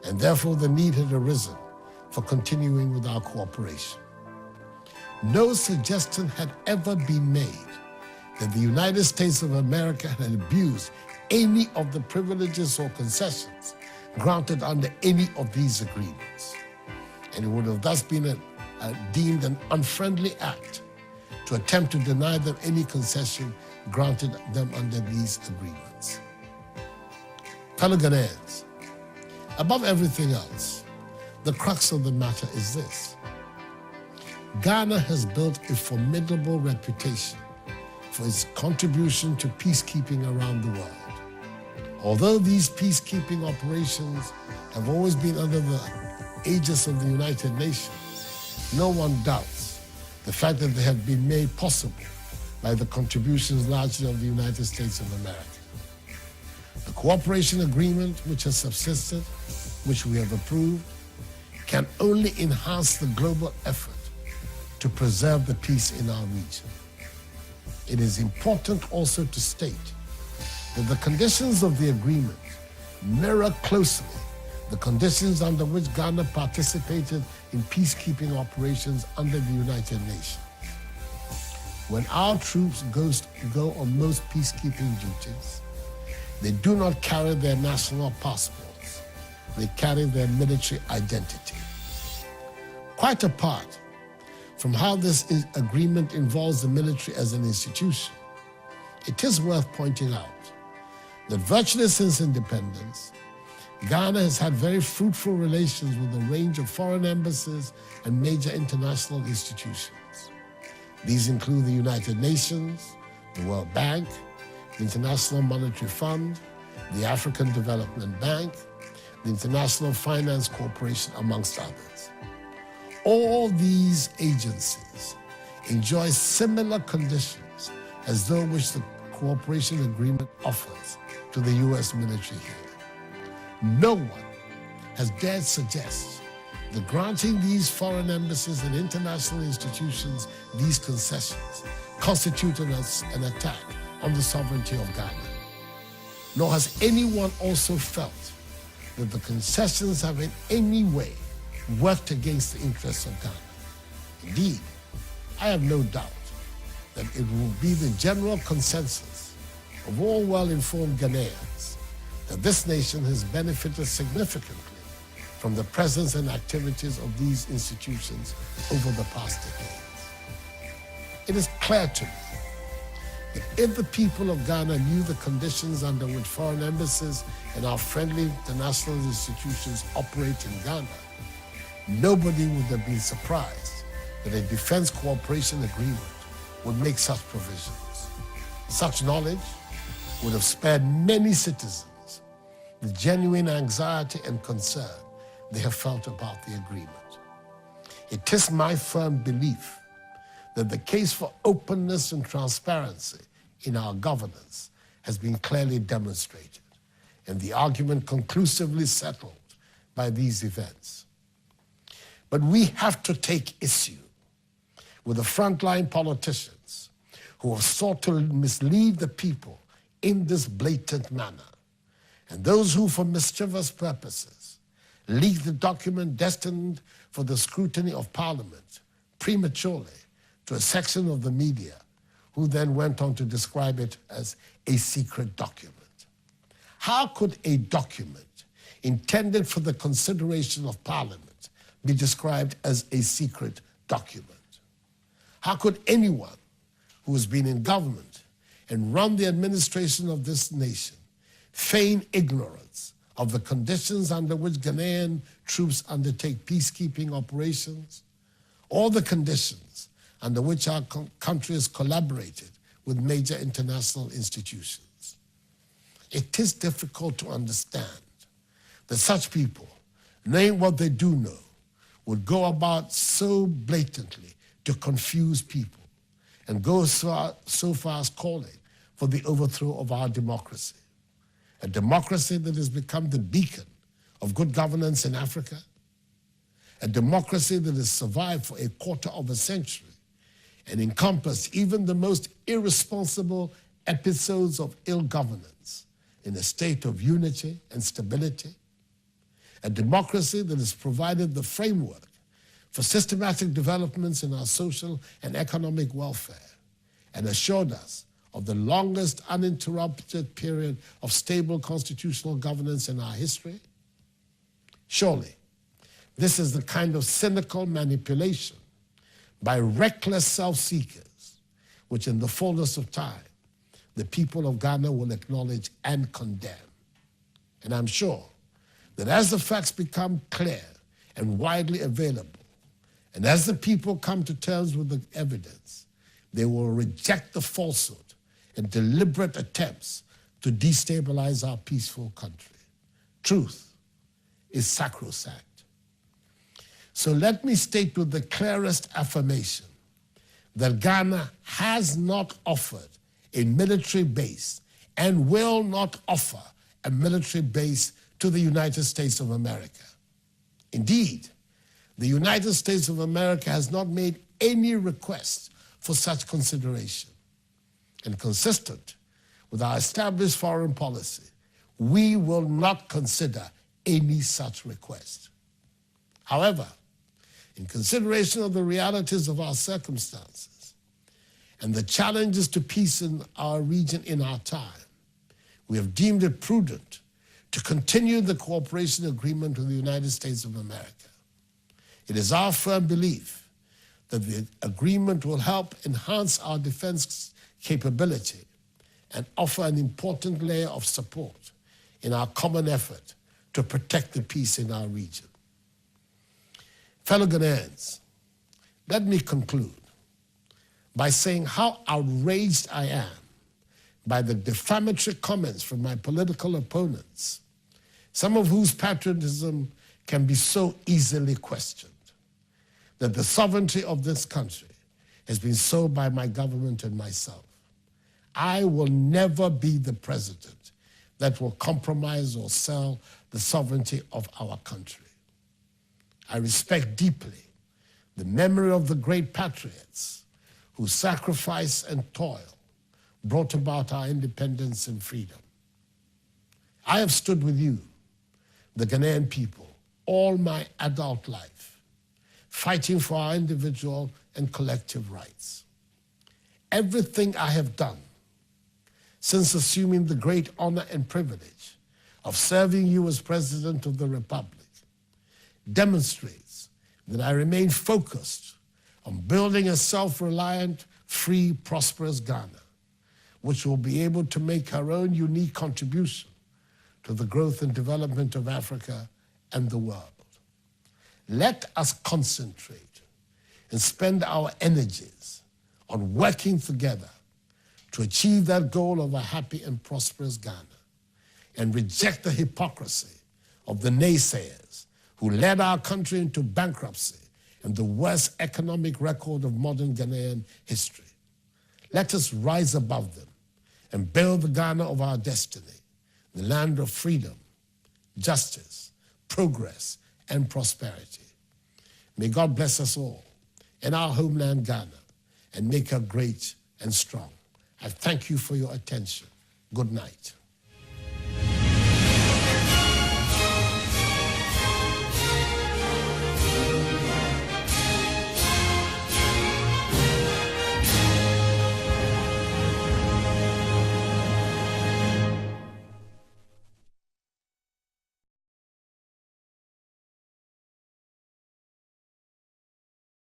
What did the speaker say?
and therefore the need had arisen for continuing with our cooperation. No suggestion had ever been made that the United States of America had abused any of the privileges or concessions granted under any of these agreements, and it would have thus been deemed an unfriendly act to attempt to deny them any concession granted them under these agreements. Fellow Ghanaians, above everything else, the crux of the matter is this. Ghana has built a formidable reputation for its contribution to peacekeeping around the world. Although these peacekeeping operations have always been under the aegis of the United Nations, no one doubts the fact that they have been made possible by the contributions largely of the United States of America. The cooperation agreement which has subsisted, which we have approved, can only enhance the global effort to preserve the peace in our region. It is important also to state that the conditions of the agreement mirror closely the conditions under which Ghana participated in peacekeeping operations under the United Nations. When our troops go on most peacekeeping duties, they do not carry their national passports, they carry their military identity. Quite apart from how this agreement involves the military as an institution, it is worth pointing out that virtually since independence, Ghana has had very fruitful relations with a range of foreign embassies and major international institutions. These include the United Nations, the World Bank, the International Monetary Fund, the African Development Bank, the International Finance Corporation, amongst others. All these agencies enjoy similar conditions as those which the cooperation agreement offers to the U.S. military here. No one has dared suggest that granting these foreign embassies and international institutions these concessions constituted an attack on the sovereignty of Ghana. Nor has anyone also felt that the concessions have in any way worked against the interests of Ghana. Indeed, I have no doubt that it will be the general consensus of all well-informed Ghanaians that this nation has benefited significantly from the presence and activities of these institutions over the past decades. It is clear to me that if the people of Ghana knew the conditions under which foreign embassies and our friendly international institutions operate in Ghana, nobody would have been surprised that a defense cooperation agreement would make such provisions. Such knowledge would have spared many citizens the genuine anxiety and concern they have felt about the agreement. It is my firm belief that the case for openness and transparency in our governance has been clearly demonstrated, and the argument conclusively settled by these events. But we have to take issue with the frontline politicians who have sought to mislead the people in this blatant manner, and those who, for mischievous purposes, leaked the document destined for the scrutiny of Parliament prematurely to a section of the media, who then went on to describe it as a secret document. How could a document intended for the consideration of Parliament be described as a secret document? How could anyone who has been in government and run the administration of this nation feign ignorance of the conditions under which Ghanaian troops undertake peacekeeping operations, or the conditions under which our country has collaborated with major international institutions? It is difficult to understand that such people, knowing what they do know, would go about so blatantly to confuse people and go so far as calling for the overthrow of our democracy. A democracy that has become the beacon of good governance in Africa, a democracy that has survived for a quarter of a century and encompassed even the most irresponsible episodes of ill governance in a state of unity and stability, a democracy that has provided the framework for systematic developments in our social and economic welfare and assured us of the longest uninterrupted period of stable constitutional governance in our history? Surely, this is the kind of cynical manipulation by reckless self-seekers, which in the fullness of time, the people of Ghana will acknowledge and condemn. And I'm sure that as the facts become clear and widely available, and as the people come to terms with the evidence, they will reject the falsehood and deliberate attempts to destabilize our peaceful country. Truth is sacrosanct. So let me state with the clearest affirmation that Ghana has not offered a military base and will not offer a military base to the United States of America. Indeed, the United States of America has not made any request for such consideration. And consistent with our established foreign policy, we will not consider any such request. However, in consideration of the realities of our circumstances and the challenges to peace in our region in our time, we have deemed it prudent to continue the cooperation agreement with the United States of America. It is our firm belief that the agreement will help enhance our defense capability and offer an important layer of support in our common effort to protect the peace in our region. Fellow Ghanaians, let me conclude by saying how outraged I am by the defamatory comments from my political opponents, some of whose patriotism can be so easily questioned, that the sovereignty of this country has been sold by my government and myself. I will never be the president that will compromise or sell the sovereignty of our country. I respect deeply the memory of the great patriots whose sacrifice and toil brought about our independence and freedom. I have stood with you, the Ghanaian people, all my adult life, fighting for our individual and collective rights. Everything I have done since assuming the great honor and privilege of serving you as President of the Republic demonstrates that I remain focused on building a self-reliant, free, prosperous Ghana, which will be able to make her own unique contribution to the growth and development of Africa and the world. Let us concentrate and spend our energies on working together to achieve that goal of a happy and prosperous Ghana, and reject the hypocrisy of the naysayers who led our country into bankruptcy and the worst economic record of modern Ghanaian history. Let us rise above them and build the Ghana of our destiny, the land of freedom, justice, progress, and prosperity. May God bless us all in our homeland Ghana and make her great and strong. I thank you for your attention. Good night.